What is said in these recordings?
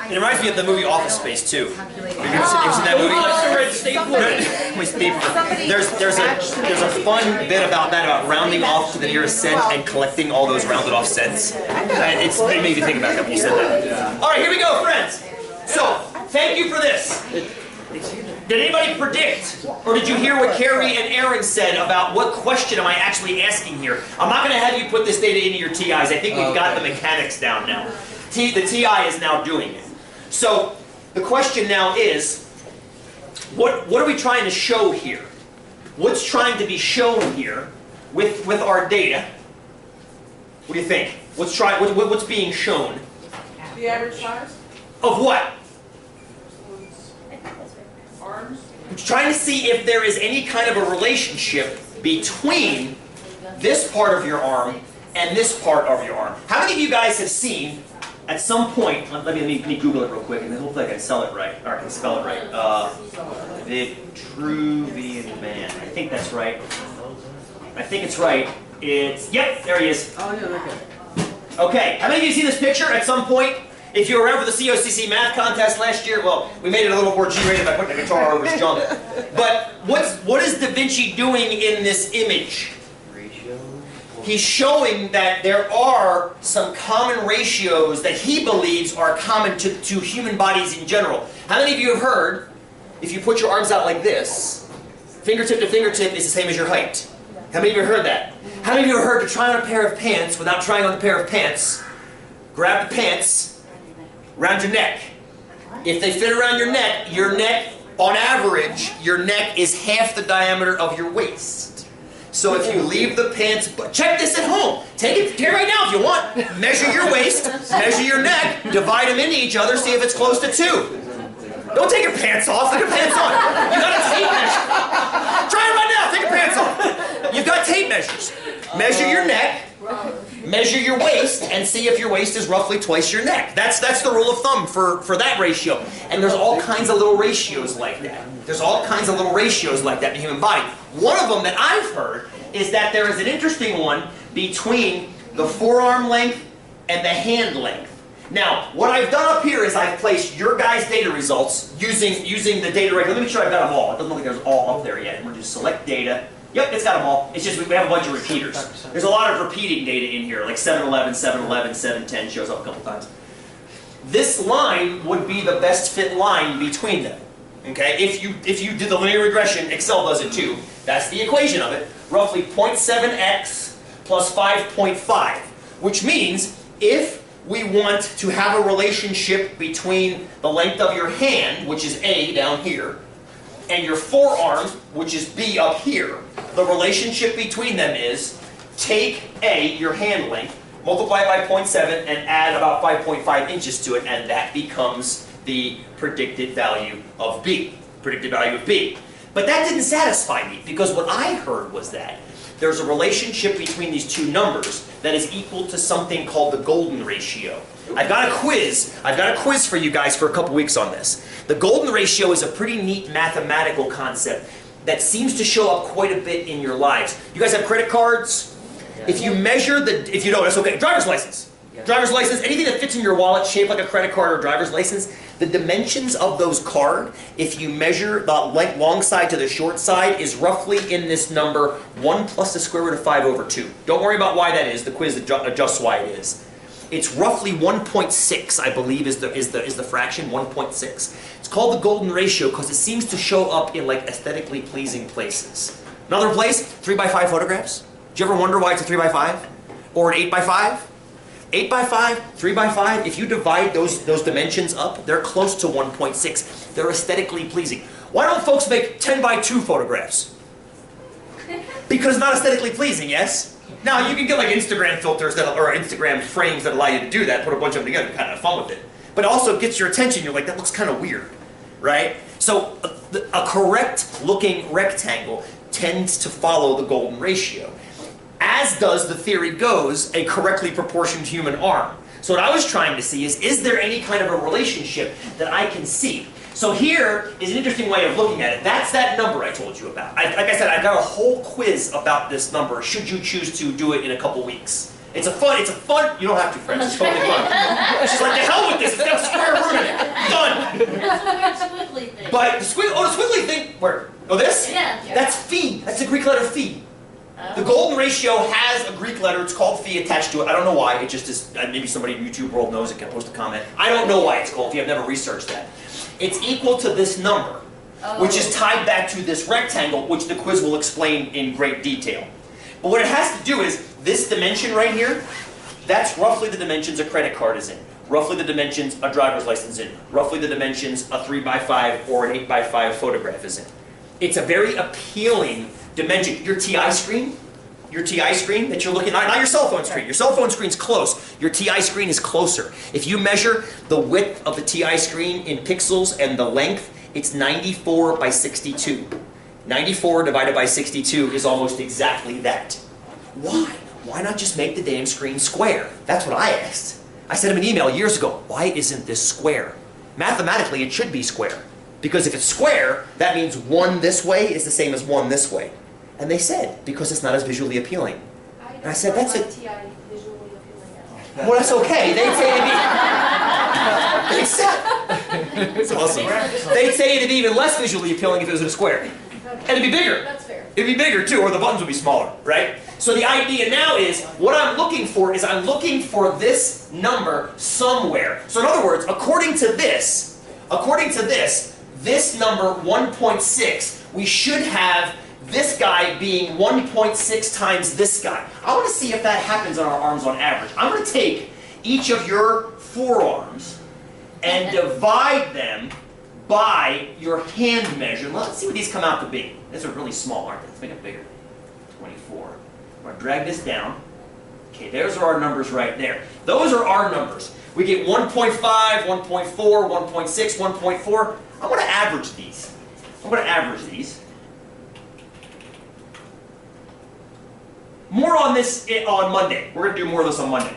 It reminds me of the movie Office Space too. Have you ever seen that movie? There's a fun bit about that, about rounding off to the nearest cent and collecting all those rounded off cents. It made me think about that when you said that. All right, here we go, friends. So, thank you for this. Did anybody predict, or did you hear what Carrie and Aaron said about what question am I actually asking here? I'm not going to have you put this data into your TIs. I think we've got the mechanics down now. The TI is now doing it. So the question now is, what are we trying to show here? What's trying to be shown here with our data? What do you think? What's being shown? The average size? Of what? Arms? I'm trying to see if there is any kind of a relationship between this part of your arm and this part of your arm. How many of you guys have seen, at some point, let me Google it real quick, and then hopefully I can spell it right. Vitruvian Man. I think that's right. I think it's right. Yep, there he is. Oh, yeah, look at it. Okay, how many of you have seen this picture at some point? If you were around for the COCC math contest last year, well, we made it a little more G-rated by putting the guitar over his junk. But what is Da Vinci doing in this image? He's showing that there are some common ratios that he believes are common to human bodies in general. How many of you have heard, if you put your arms out like this, fingertip to fingertip is the same as your height? How many of you have heard that? How many of you have heard to try on a pair of pants without trying on the pair of pants? Grab the pants around your neck. If they fit around your neck, on average, your neck is half the diameter of your waist. So if you leave the pants, check this at home. Take it here right now if you want. Measure your waist, measure your neck, divide them into each other, see if it's close to 2. Don't take your pants off, take your pants on. You got a tape measure. Try it right now, take your pants off. You've got tape measures. Measure your neck, measure your waist, and see if your waist is roughly twice your neck. That's the rule of thumb for that ratio. And there's all kinds of little ratios like that. There's all kinds of little ratios like that in the human body. One of them that I've heard is that there is an interesting one between the forearm length and the hand length. Now, what I've done up here is I've placed your guys' data results using the data record. Let me make sure I've got them all. It doesn't look like there's all up there yet. We're just select data. Yep, it's got them all. It's just we have a bunch of repeaters. There's a lot of repeating data in here, like 711, 711, 710 shows up a couple times. This line would be the best fit line between them. Okay, if you did the linear regression, Excel does it too. That's the equation of it. Roughly 0.7x plus 5.5, which means if we want to have a relationship between the length of your hand, which is A down here, and your forearm, which is B up here, the relationship between them is take A, your hand length, multiply it by 0.7, and add about 5.5 inches to it, and that becomes the predicted value of B. But that didn't satisfy me, because what I heard was that there's a relationship between these two numbers that is equal to something called the golden ratio. I've got a quiz for you guys for a couple weeks on this. The golden ratio is a pretty neat mathematical concept that seems to show up quite a bit in your lives. You guys have credit cards? If you measure if you don't, that's okay. Driver's license. Driver's license, anything that fits in your wallet shaped like a credit card or driver's license, the dimensions of those cards, if you measure the long side to the short side, is roughly in this number 1 plus the square root of 5 over 2. Don't worry about why that is. The quiz adjusts why it is. It's roughly 1.6, I believe, is the fraction, 1.6. It's called the golden ratio because it seems to show up in like aesthetically pleasing places. Another place, 3x5 photographs. Do you ever wonder why it's a 3x5? Or an 8x5? 8x5, 3x5, if you divide those dimensions up, they're close to 1.6. They're aesthetically pleasing. Why don't folks make 10x2 photographs? Because it's not aesthetically pleasing, yes? Now, you can get like Instagram filters or Instagram frames that allow you to do that, put a bunch of them together, kind of have fun with it. But it also gets your attention, you're like, that looks kind of weird, right? So a correct looking rectangle tends to follow the golden ratio. As does, the theory goes, a correctly proportioned human arm. So what I was trying to see is there any kind of a relationship that I can see? So here is an interesting way of looking at it. That's that number I told you about. Like I said, I've got a whole quiz about this number, should you choose to do it in a couple weeks. It's a fun, you don't have to, friends, it's totally fun. It's just like, the hell with this, it's got a square root in it. That's a weird squiggly thing. But the squiggly thing, where? Oh, this? Yeah. That's phi. That's the Greek letter phi. The golden ratio has a Greek letter, it's called phi attached to it. I don't know why, it just is, maybe somebody in YouTube world knows it, can post a comment. I don't know why it's called phi, I've never researched that. It's equal to this number, which is tied back to this rectangle, which the quiz will explain in great detail. But what it has to do is, this dimension right here, that's roughly the dimensions a credit card is in. Roughly the dimensions a driver's license is in. Roughly the dimensions a 3x5 or an 8x5 photograph is in. It's a very appealing dimension. Your TI screen that you're looking at, not your cell phone screen. Your cell phone screen's close. Your TI screen is closer. If you measure the width of the TI screen in pixels and the length, it's 94 by 62. 94 divided by 62 is almost exactly that. Why? Why not just make the damn screen square? That's what I asked. I sent him an email years ago. Why isn't this square? Mathematically, it should be square. Because if it's square, that means 1 this way is the same as 1 this way. And they said, because it's not as visually appealing. And I said, that's it. visually appealing. Well, that's okay. They'd say it'd be... It's awesome. They'd say it'd be even less visually appealing if it was in a square. And it'd be bigger. That's fair. It'd be bigger too, or the buttons would be smaller, right? So the idea now is, what I'm looking for is I'm looking for this number somewhere. So in other words, according to this number 1.6, we should have this guy being 1.6 times this guy. I want to see if that happens on our arms on average. I'm going to take each of your forearms and divide them by your hand measure. Let's see what these come out to be. These are really small, aren't they? Let's make it bigger. 24. I'm going to drag this down. Okay, those are our numbers right there. Those are our numbers. We get 1.5, 1.4, 1.6, 1.4. I'm going to average these. More on this on Monday. We're going to do more of this on Monday.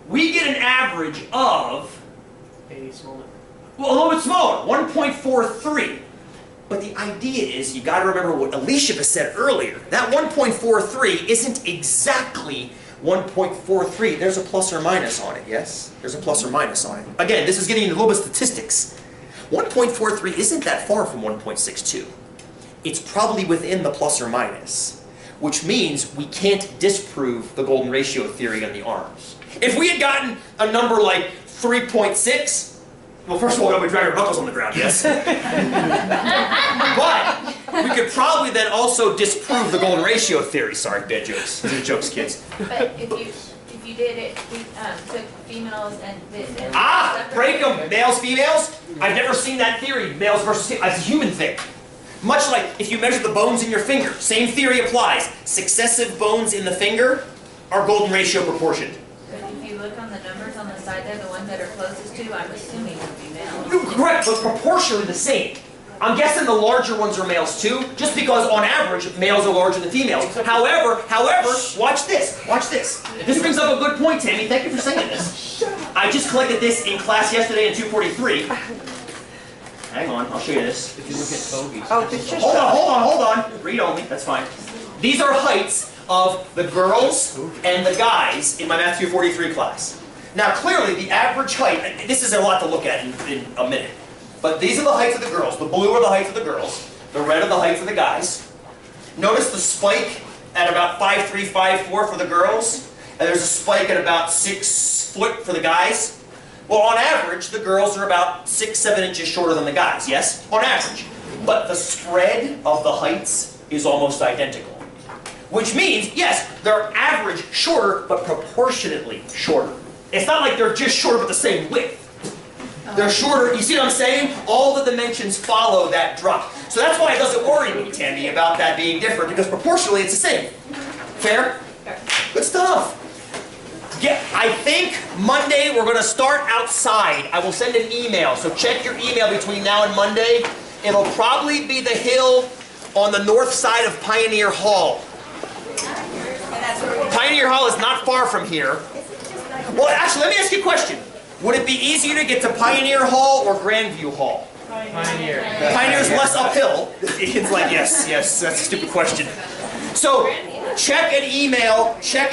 We get an average of, well, a little bit smaller, 1.43. But the idea is, you got to remember what Alicia said earlier. That 1.43 isn't exactly 1.43. There's a plus or minus on it, yes? There's a plus or minus on it. Again, this is getting into a little bit of statistics. 1.43 isn't that far from 1.62. It's probably within the plus or minus, which means we can't disprove the golden ratio theory on the arms. If we had gotten a number like 3.6, well, first of all, we drag our knuckles on the ground, yes? But we could probably then also disprove the golden ratio theory. Sorry, bad jokes. These are jokes, kids. But if you did it, we took females and did it. Break them, males, females. I've never seen that theory, males versus females. It's a human thing. Much like if you measure the bones in your finger, same theory applies. Successive bones in the finger are golden ratio proportioned. But if you look on the numbers on the side there, the ones that are closest to, I'm assuming would be males. Correct, but proportionally the same. I'm guessing the larger ones are males too, just because on average, males are larger than females. However, watch this. This brings up a good point, Tammy. Thank you for saying this. I just collected this in class yesterday in 243. Hang on, I'll show you this. If you look at bogeys. Oh, hold on. Read only, that's fine. These are heights of the girls and the guys in my Math 243 class. Now clearly the average height, this is a lot to look at in a minute, but these are the heights of the girls. The blue are the heights of the girls. The red are the heights of the guys. Notice the spike at about 5'3", 5'4" for the girls, and there's a spike at about 6 foot for the guys. Well, on average, the girls are about 6, 7 inches shorter than the guys, yes? On average. But the spread of the heights is almost identical. Which means, yes, they're average shorter, but proportionately shorter. It's not like they're just shorter but the same width. They're shorter, you see what I'm saying? All the dimensions follow that drop. So that's why it doesn't worry me, Tammy, about that being different, because proportionally it's the same. Fair? Good stuff. Yeah, I think Monday we're going to start outside. I will send an email, so check your email between now and Monday. It'll probably be the hill on the north side of Pioneer Hall. Pioneer Hall is not far from here. Well, actually, let me ask you a question. Would it be easier to get to Pioneer Hall or Grandview Hall? Pioneer. Pioneer's less uphill. It's like, yes, that's a stupid question. So check an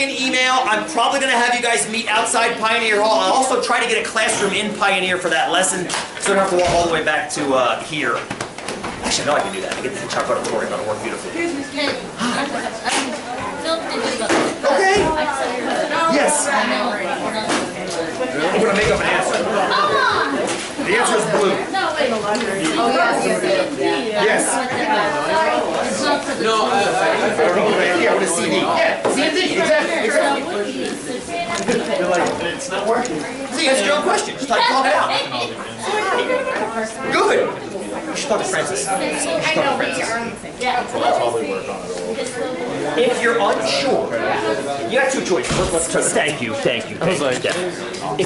email. I'm probably going to have you guys meet outside Pioneer Hall. I'll also try to get a classroom in Pioneer for that lesson, so I don't have to walk all the way back to here. Actually, no, I can do that. I get the chocolate auditorium. That'll work beautifully. Phil, did you look? Okay. Yes. I'm going to make up an answer. The answer is blue. No, wait. Yes. No, Yeah, with a CD. Yeah, CD. Exactly. You're like, it's not working. See, answer your own question. Just talk it out. Good. You should talk to Francis. I know, but you're yeah. If you're unsure, you got two choices. Thank you.